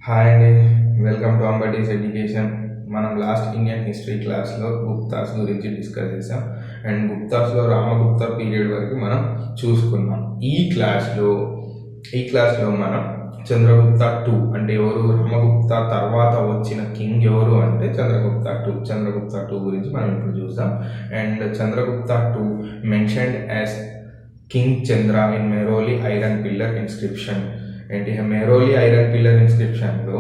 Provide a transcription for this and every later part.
Hi అండి, welcome to అంబటీస్ education. మనం last Indian history క్లాస్లో గుప్తాస్ గురించి డిస్కస్ చేసాం. అండ్ గుప్తాస్లో రామగుప్త పీరియడ్ వరకు మనం చూసుకున్నాం. ఈ క్లాస్లో మనం చంద్రగుప్త టూ అంటే ఎవరు, రామగుప్త తర్వాత వచ్చిన కింగ్ ఎవరు అంటే చంద్రగుప్త టూ గురించి మనం ఇప్పుడు చూద్దాం. And Chandragupta two mentioned as king Chandra in Mehrauli iron pillar inscription. ఏంటి, మెరోలి ఐరన్ పిల్లర్ ఇన్స్క్రిప్షన్లో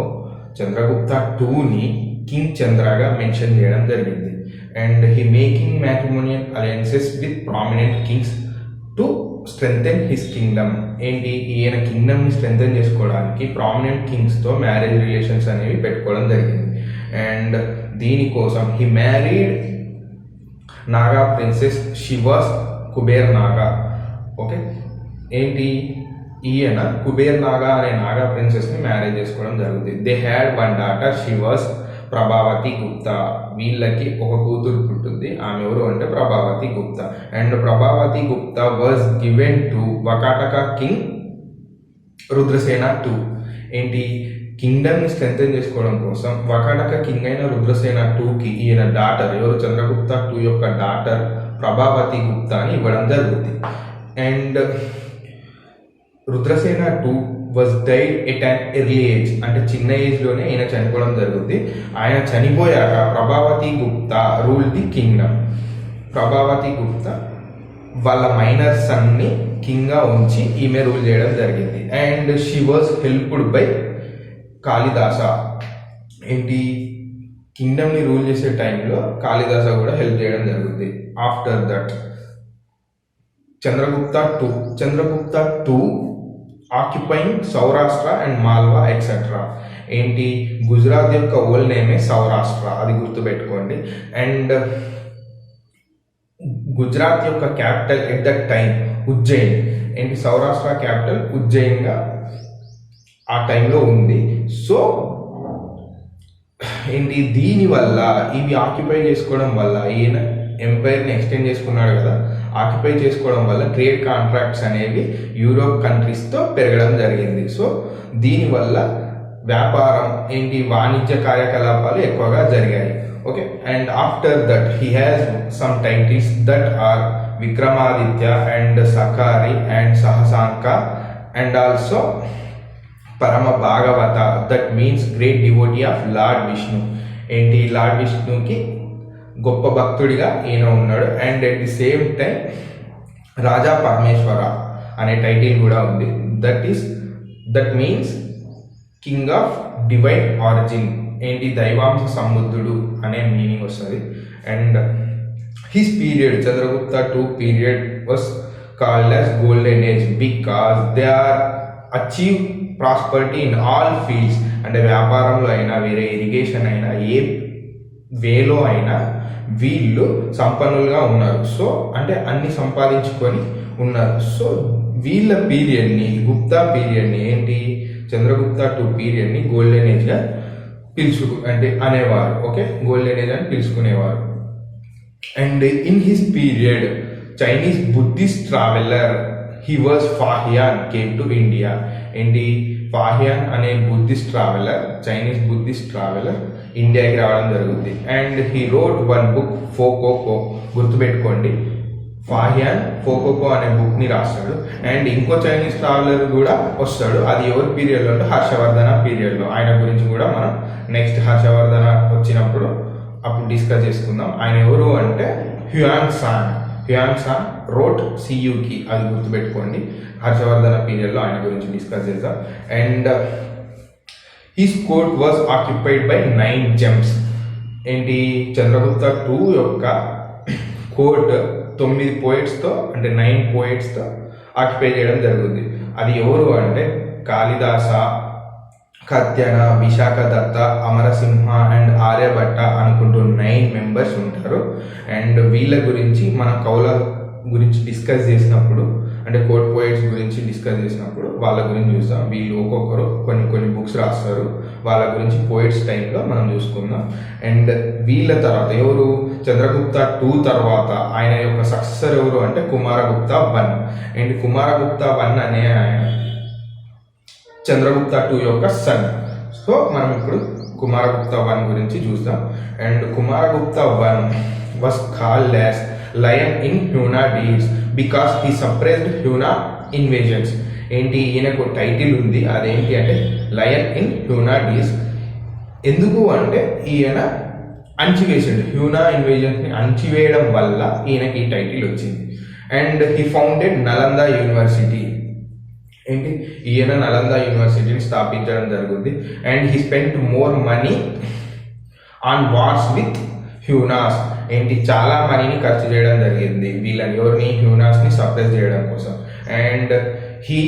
చంద్రగుప్త టూని కింగ్ చంద్రగా మెన్షన్ చేయడం జరిగింది. And he making matrimonial alliances with prominent kings to strengthen his kingdom. ఏంటి, ఈయన కింగ్డమ్ని స్ట్రెంగ్థెన్ చేసుకోవడానికి ప్రామినెంట్ కింగ్స్తో మ్యారేజ్ రిలేషన్స్ అనేవి పెట్టుకోవడం జరిగింది. అండ్ దీనికోసం he married Naga princess, she was Kuber Naga. Okay, ఏంటి, ఈయన కుబేర్ నాగా అనే నాగా ప్రిన్సెస్ని మ్యారేజ్ చేసుకోవడం జరుగుతుంది. They had one daughter, she was Prabhavati Gupta. వీళ్ళకి ఒక కూతురు పుట్టింది, ఆమె ఎవరు అంటే Prabhavati Gupta. And Prabhavati Gupta was given to Vakataka king Rudrasena two. ఏంటి, కింగ్డమ్ని స్ట్రెంగ్థెన్ చేసుకోవడం కోసం వకాటక కింగ్ అయిన రుద్రసేన టూకి ఈయన డాటర్ ఎవరు, చంద్రగుప్త టూ యొక్క డాటర్ ప్రభావతి గుప్తాని ఇవ్వడం జరుగుతుంది. And Rudrasena two was died at an early age, అంటే చిన్న ఏజ్లోనే ఈయన చనిపోవడం జరుగుతుంది. ఆయన చనిపోయాక Prabhavati Gupta rule the kingdom. Prabhavati Gupta వాళ్ళ మైనర్ సన్ని కింగ్గా ఉంచి ఈమె రూల్ చేయడం జరిగింది. And she was helped by Kalidasa. ఏంటి, కింగ్డమ్ని రూల్ చేసే టైంలో కాళిదాస కూడా హెల్ప్ చేయడం జరుగుతుంది. After that Chandragupta two occupying Saurashtra and Malwa etcetera. ఏంటి, గుజరాత్ యొక్క ఓల్డ్ నేమే సౌరాష్ట్ర, అది గుర్తుపెట్టుకోండి. అండ్ గుజరాత్ యొక్క capital at that time Ujjain. ఏంటి, సౌరాష్ట్ర క్యాపిటల్ ఉజ్జయిన్గా ఆ టైంలో ఉంది. సో ఏంటి, దీనివల్ల ఇవి ఆక్యుపై చేసుకోవడం వల్ల ఈయన ఎంపైర్ని ఎక్స్టెండ్ చేసుకున్నాడు కదా, ఆక్యుపై చేసుకోవడం వల్ల ట్రేడ్ కాంట్రాక్ట్స్ అనేవి యూరోప్ కంట్రీస్తో పెరగడం జరిగింది. సో దీనివల్ల వ్యాపారం ఏంటి, వాణిజ్య కార్యకలాపాలు ఎక్కువగా జరిగాయి. Okay, and after that he has some titles that are Vikramaditya and Shakari and Sahasanka and also Parama Bhagavata, that means great devotee of lord Vishnu. ఏంటి, లార్డ్ విష్ణుకి గొప్ప భక్తుడిగా ఈయన ఉన్నాడు. And at the same time Raja Parameshwara అనే టైటిల్ కూడా ఉంది. That means king of divine origin. ఏంటి, దైవాంశ సముద్రుడు అనే మీనింగ్ వస్తుంది. And his period, Chandragupta two period was called as golden age because they are achieve prosperity in all fields. అంటే వ్యాపారంలో అయినా, వేరే ఇరిగేషన్ అయినా, ఏ వేలో అయినా వీళ్ళు సంపన్నులుగా ఉన్నారు. సో అంటే అన్ని సంపాదించుకొని ఉన్నారు. సో వీళ్ళ పీరియడ్ని, గుప్తా పీరియడ్ని ఏంటి, చంద్రగుప్త టూ పీరియడ్ని గోల్డెన్ ఏజ్గా అనేవారు. ఓకే, గోల్డెన్ ఏజ్ అని పిలుచుకునేవారు. And in his period Chinese Buddhist traveller he was Fahien came to India. ఏంటి, ఫాహియాన్ అనే చైనీస్ బుద్ధిస్ట్ ట్రావెలర్ ఇండియాకి రావడం జరుగుతుంది. And he wrote one book Fokoko. గుర్తుపెట్టుకోండి, ఫాహియాన్ ఫోకోకో అనే బుక్ని రాస్తాడు. అండ్ ఇంకో చైనీస్ ట్రావెలర్ కూడా వస్తాడు. అది ఎవరి పీరియడ్లో అంటే హర్షవర్ధన పీరియడ్లో. ఆయన గురించి కూడా మనం నెక్స్ట్ హర్షవర్ధన వచ్చినప్పుడు అప్పుడు డిస్కస్ చేసుకుందాం. ఆయన ఎవరు అంటే హ్యూయాన్ సాంగ్ రోట్ సియుకి, అది గుర్తుపెట్టుకోండి. హర్షవర్ధన పీరియడ్లో ఆయన గురించి డిస్కస్ చేద్దాం. And his court was occupied by 9 gems. ఏంటి, చంద్రగుప్త టూ యొక్క కోర్ట్ 9 పోయిట్స్తో అంటే 9 పోయిట్స్తో ఆక్యుపై చేయడం జరుగుతుంది. అది ఎవరు అంటే కాళిదాస, కత్యన, విశాఖ దత్త, అమరసింహ అండ్ ఆర్యభట్ట అనుకుంటూ 9 members ఉంటారు. అండ్ వీళ్ళ గురించి మన కౌల గురించి డిస్కస్ చేసినప్పుడు, అంటే కోర్ట్ పోయిట్స్ గురించి డిస్కస్ చేసినప్పుడు వాళ్ళ గురించి చూస్తాం. వీళ్ళు ఒక్కొక్కరు కొన్ని బుక్స్ రాస్తారు. వాళ్ళ గురించి పోయిట్స్ టైంలో మనం చూసుకుందాం. అండ్ వీళ్ళ తర్వాత ఎవరు, చంద్రగుప్త టూ తర్వాత ఆయన యొక్క సక్సెసర్ ఎవరు అంటే కుమారగుప్త 1. అండ్ కుమారగుప్త 1 అనే ఆయన చంద్రగుప్త టూ యొక్క సన్. సో మనం ఇప్పుడు కుమారగుప్త 1 గురించి చూస్తాం. And Kumaragupta 1 was called as lion in Huna deeds because he suppressed Huna invasions. ఏంటి, ఈయనకు టైటిల్ ఉంది, అదేంటి అంటే లయన్ ఇన్ హ్యూనా డీడ్స్. ఎందుకు అంటే ఈయన అణచివేసాడు, హ్యూనా ఇన్వేజన్స్ని అణచివేయడం వల్ల ఈయనకి ఈ టైటిల్ వచ్చింది. And he founded Nalanda university. ఏంటి, ఈయన నలంద యూనివర్సిటీని స్థాపించడం జరుగుతుంది. And he spent more money on wars with Hunas. ఏంటి, చాలా మనీని ఖర్చు చేయడం జరిగింది వీళ్ళని, ఎవరిని, హ్యూనాస్ని సప్రెస్ చేయడం కోసం. And he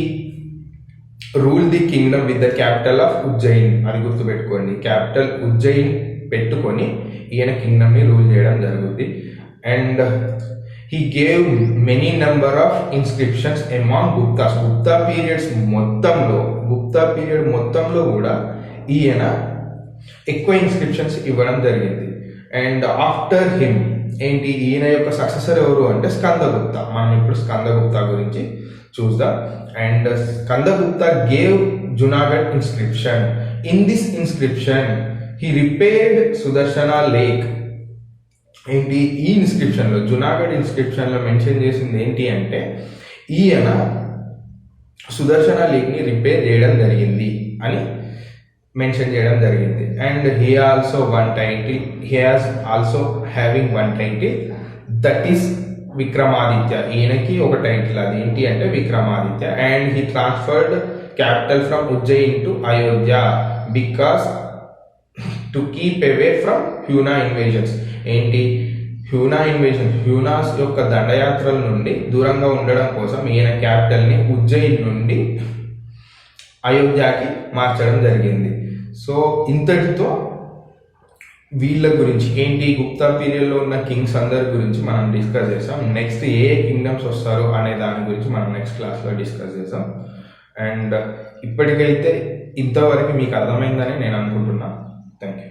rule the Kingdom with the capital of Ujjain. అది గుర్తుపెట్టుకోండి, క్యాపిటల్ ఉజ్జయిన్ పెట్టుకొని ఈయన కింగ్డమ్ని రూల్ చేయడం జరుగుతుంది. And he gave many number of inscriptions among Guptas. Gupta period మొత్తంలో కూడా ఈయన ఎక్కువ ఇన్స్క్రిప్షన్స్ ఇవ్వడం జరిగింది. అండ్ ఆఫ్టర్ హిమ్ ఏంటి, ఈయన యొక్క సక్సెసర్ ఎవరు అంటే స్కందగుప్త. మనం ఇప్పుడు స్కందగుప్త గురించి చూద్దాం. And Skandagupta gave Junagadh inscription. In this inscription he repaired Sudarshana lake. ఏంటి, ఈ ఇన్స్క్రిప్షన్లో, జునాగఢ్ ఇన్స్క్రిప్షన్లో మెన్షన్ చేసింది ఏంటి అంటే ఈయన సుదర్శన లేక్ని రిపేర్ చేయడం జరిగింది అని మెన్షన్ చేయడం జరిగింది. And he has also having one title, that is Vikramaditya. ఈయనకి ఒక టైటిల్, అది ఏంటి అంటే Vikramaditya. And he transferred capital from Ujjain to Ayodhya because to keep away from Huna invasions. ఏంటి, హ్యూనాస్ యొక్క దండయాత్రల నుండి దూరంగా ఉండడం కోసం ఈయన క్యాపిటల్ని ఉజ్జయిన్ నుండి అయోధ్యకి మార్చడం జరిగింది. సో ఇంతటితో వీళ్ళ గురించి, ఏంటి, గుప్తా పీరియడ్లో ఉన్న కింగ్స్ అందరి గురించి మనం డిస్కస్ చేసాం. నెక్స్ట్ ఏ కింగ్డమ్స్ వస్తారు అనే దాని గురించి మనం నెక్స్ట్ క్లాస్లో డిస్కస్ చేసాం. అండ్ ఇప్పటికైతే ఇంతవరకు మీకు అర్థమైందని నేను అనుకుంటున్నాను. Thank you.